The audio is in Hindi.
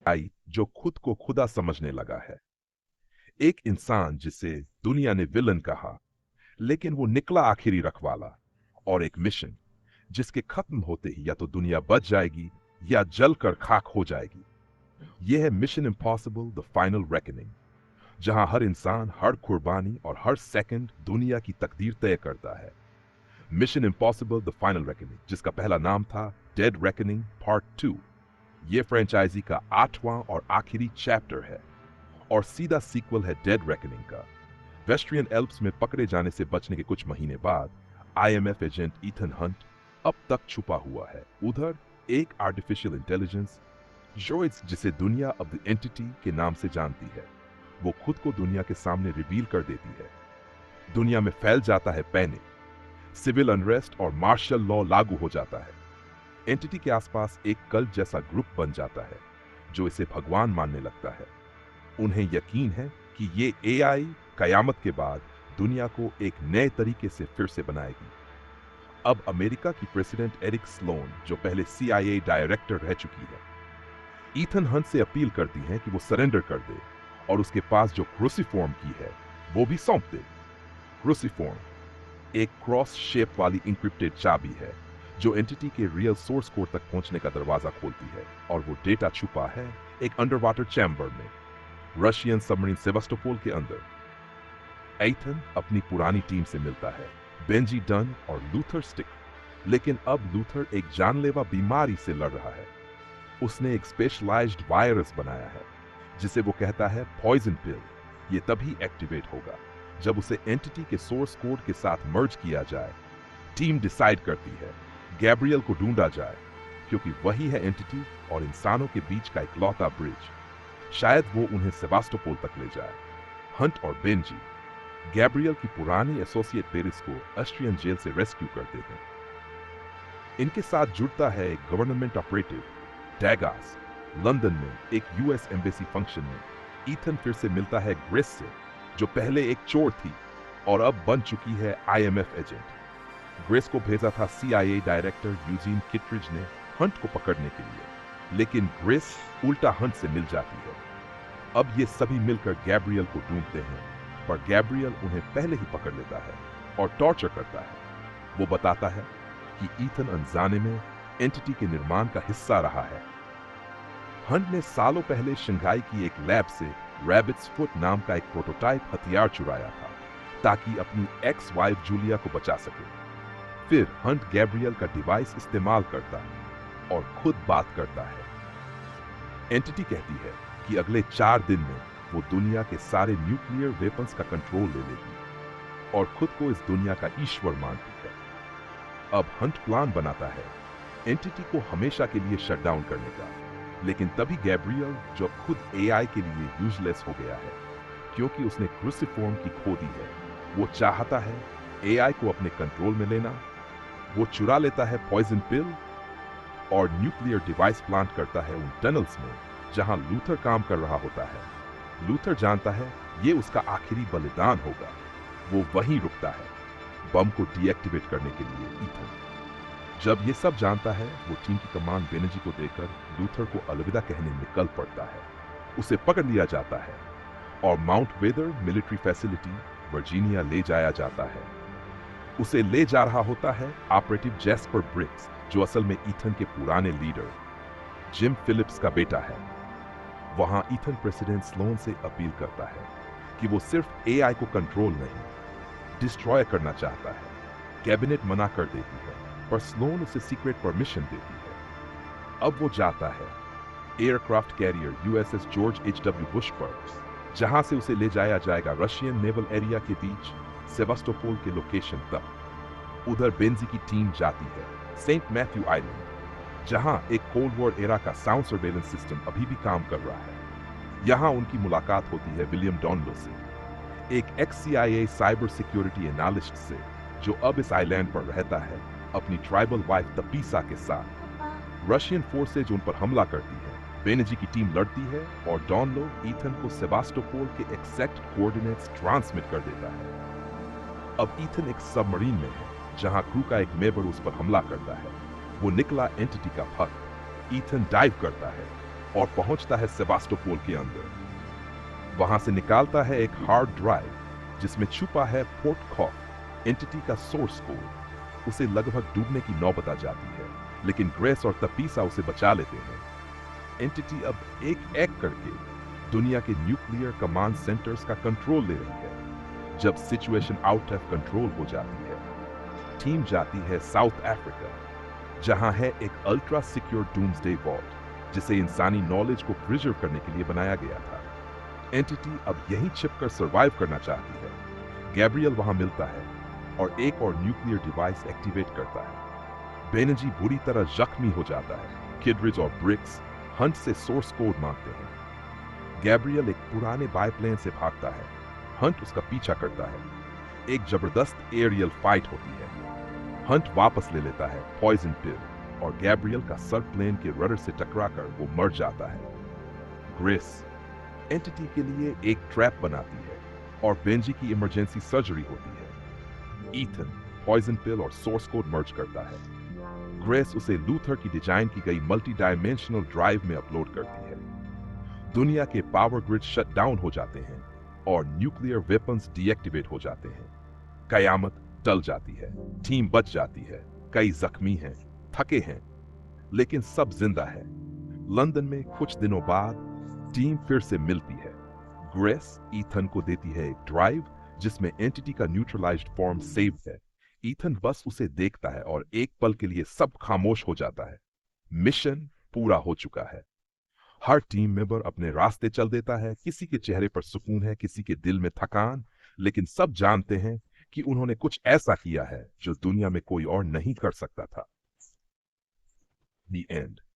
आई जो खुद को खुदा समझने लगा है। एक इंसान जिसे दुनिया ने विलन कहा, लेकिन वो निकला आखिरी रखवाला। और एक मिशन जिसके खत्म होते ही या तो दुनिया बच जाएगी या जलकर खाक हो जाएगी। यह है mission impossible the final reckoning, जहां हर इंसान, हर कुर्बानी और हर सेकंड दुनिया की तकदीर तय करता है। Mission impossible the final reckoning, जिसका पहला नाम था डेड रेकनिंग पार्ट 2, ये फ्रेंचाइजी का 8वां और आखिरी चैप्टर है और सीधा सीक्वल है डेड रेकनिंग का। वेस्ट्रियन एल्प्स में पकड़े जाने से बचने के कुछ महीने बाद आईएमएफ एजेंट ईथन हंट अब तक छुपा हुआ है। उधर एक आर्टिफिशियल इंटेलिजेंस जोइड्स, जिसे दुनिया अब द एंटिटी के नाम से जानती है, वो खुद को दुनिया के सामने रिवील कर देती है। दुनिया में फैल जाता है पैनिक, सिविल अनरेस्ट और मार्शल लॉ लागू हो जाता है। एंटिटी के आसपास एक कल्ट जैसा ग्रुप बन जाता है जो इसे भगवान मानने लगता है। उन्हें यकीन है कि ये एआई कयामत के बाद दुनिया को एक नए तरीके से फिर से बनाएगी। अब अमेरिका की प्रेसिडेंट एरिक स्लोन, जो पहले सीआईए डायरेक्टर रह चुकी है, ईथन हंट से अपील करती हैं कि वो सरेंडर कर दे और उसके पास जो क्रूसीफॉर्म की है वो भी सौंप दे। क्रूसीफॉर्म एक क्रॉस शेप वाली इंक्रिप्टेड चाबी है जो एंटिटी के रियल सोर्स कोड तक पहुंचने का दरवाजा खोलती है, और वो डेटा छुपा है एक अंडर वाटर चैम्बर में, रशियन सबमरीन सेवास्टोपोल के अंदर। ईथन अपनी पुरानी टीम से मिलता है, बेंजी डन और लूथर स्टिक, लेकिन अब लूथर एक जानलेवा बीमारी से लड़ रहा है। उसने एक स्पेशलाइज्ड वायरस बनाया है जिसे वो कहता है पॉइजन पिल। ये तभी एक्टिवेट होगा जब उसे एंटिटी के सोर्स कोड के साथ मर्ज किया जाए। टीम डिसाइड करती है गैब्रियल को ढूंढा जाए, क्योंकि वही है एंटिटी और इंसानों के बीच का इकलौता ब्रिज। शायद वो उन्हें सेवास्टोपोल तक ले जाए। हंट और बेंजी गैब्रियल की पुरानी एसोसिएट पेरिस को ऑस्ट्रियन जेल से रेस्क्यू करते हैं। इनके साथ जुड़ता है एक गवर्नमेंट ऑपरेटिव डैगास। लंदन में एक यूएस एम्बेसी फंक्शन में ईथन फिर से मिलता है ग्रेस से, जो पहले एक चोर थी और अब बन चुकी है आईएमएफ एजेंट। ग्रेस को भेजा था सीआईए डायरेक्टर यूजीन किटरिज ने हंट को पकड़ने के लिए, लेकिन ग्रेस उल्टा हंट से मिल जाती है। अब ये सभी मिलकर गैब्रियल को ढूंढते हैं, पर गैब्रियल उन्हें पहले ही पकड़ लेता है और टॉर्चर करता है। वो बताता है कि ईथन अनजाने में एंटिटी के निर्माण का हिस्सा रहा है। हंट ने सालों पहले शंघाई की एक लैब से रैबिट्स फुट नाम का एक प्रोटोटाइप हथियार चुराया था ताकि अपनी एक्स वाइफ जूलिया को बचा सके। फिर हंट गैब्रियल का डिवाइस इस्तेमाल करता है और खुद बात करता है। एंटिटी कहती है कि अगले 4 दिन में वो दुनिया के सारे न्यूक्लियर वेपन्स का कंट्रोल ले लेगी और खुद को इस दुनिया का ईश्वर मानती है। अब हंट प्लान बनाता है एंटिटी को हमेशा के लिए शट डाउन करने का, लेकिन तभी गैब्रियल, जो खुद एआई के लिए यूजलेस हो गया है क्योंकि उसने क्रूसीफॉर्म की खो दी है, वो चाहता है एआई को अपने कंट्रोल में लेना। वो चुरा लेता है पॉइजन पिल और न्यूक्लियर डिवाइस प्लांट करता है उन टनल्स में जहां लूथर काम कर रहा होता है। लूथर जानता है ये उसका आखिरी बलिदान होगा। वो वहीं रुकता है बम को डीएक्टिवेट करने के लिए। ईथन जब ये सब जानता है, वो टीम की कमान बेनर्जी को देकर लूथर को अलविदा कहने निकल पड़ता है। उसे पकड़ लिया जाता है और Mount Weather military facility Virginia ले जाया जाता है। उसे ले जा रहा होता है ऑपरेटिव जैस्पर ब्रिक्स, जो असल में ईथन के पुराने लीडर जिम फिलिप्स का बेटा है। वहां ईथन प्रेसिडेंट स्लोन से अपील करता है कि वो सिर्फ एआई को कंट्रोल नहीं, डिस्ट्रॉय करना चाहता है। कैबिनेट मना कर देती है, पर स्लोन उसे सीक्रेट परमिशन देती है। अब वो जाता है aircraft carrier USS George HW Bush पर, जहां से उसे ले जाया जाएगा रशियन नेवल एरिया के बीच सेवास्टोपोल के लोकेशन तक। उधर बेंजी की टीम जाती है सेंट मैथ्यू आइलैंड, जहां एक कोल्ड वॉर एरा का साउंड सर्वेलेंस सिस्टम अभी भी काम कर रहा है। यहां उनकी मुलाकात होती है विलियम डॉनलो से, एक एक्स-सीआईए साइबर सिक्योरिटी एनालिस्ट से, जो अब इस आइलैंड पर रहता है अपनी ट्राइबल वाइफ तपीसा के साथ। रशियन फोर्सेज उन पर हमला करती है। बेनर्जी की टीम लड़ती है और डॉनलो ईथन को सेवास्टोपोल के एग्जैक्ट कोऑर्डिनेट्स ट्रांसमिट कर देता है। अब ईथन एक सबमरीन में है जहां क्रू का एक मेंबर उस पर हमला करता है। वो निकला एंटिटी का फक। ईथन डाइव करता है और पहुंचता है सेवास्टोपोल के अंदर। वहां से निकालता है एक हार्ड ड्राइव जिसमें छुपा है पोर्ट खौफ, एंटिटी का सोर्स कोड। उसे लगभग डूबने की नौबत आ जाती है, लेकिन ग्रेस और तपीसा उसे बचा लेते हैं। एंटिटी अब एक एक करके दुनिया के न्यूक्लियर कमांड सेंटर्स का कंट्रोल ले रही है। जब सिचुएशन आउट ऑफ कंट्रोल हो जाती है, टीम जाती है साउथ अफ्रीका, जहां है एक अल्ट्रा सिक्योर डूम्सडे वॉल्ट जिसे इंसानी नॉलेज को प्रिजर्व करने के लिए बनाया गया था। एंटिटी अब यहीं छिपकर सरवाइव करना चाहती है। गैब्रियल वहां मिलता है और एक और न्यूक्लियर डिवाइस एक्टिवेट करता है। बेनजी बुरी तरह जख्मी हो जाता है। किडरिज और ब्रिक्स हंट से सोर्स कोड मांगते हैं। गैब्रियल एक पुराने बायप्लेन से भागता है। हंट उसका पीछा करता है। एक जबरदस्त एरियल फाइट होती है। हंट वापस ले लेता है पॉइजन पिल और गैब्रियल का सर प्लेन के रडर से टकराकर वो मर जाता है। ग्रेस एंटिटी के लिए एक ट्रैप बनाती है और बेंजी की इमरजेंसी सर्जरी होती है। ईथन पॉइजन पिल और सोर्स कोड मर्ज करता है। ग्रेस उसे लूथर की डिजाइन की गई मल्टी डायमेंशनल ड्राइव में अपलोड करती है। दुनिया के पावर ग्रिड शट डाउन हो जाते हैं और न्यूक्लियर वेपन्स डीएक्टिवेट हो जाते हैं। कयामत टल जाती है। टीम बच जाती है। कई जख्मी हैं, थके हैं, लेकिन सब जिंदा है। लंदन में कुछ दिनों बाद टीम फिर से मिलती है। ग्रेस ईथन को देती है एक ड्राइव जिसमें एंटिटी का न्यूट्रलाइज्ड फॉर्म सेव है। ईथन बस उसे देखता है और एक पल के लिए सब खामोश हो जाता है। मिशन पूरा हो चुका है। हर टीम मेंबर अपने रास्ते चल देता है। किसी के चेहरे पर सुकून है, किसी के दिल में थकान, लेकिन सब जानते हैं कि उन्होंने कुछ ऐसा किया है जो दुनिया में कोई और नहीं कर सकता था। The end.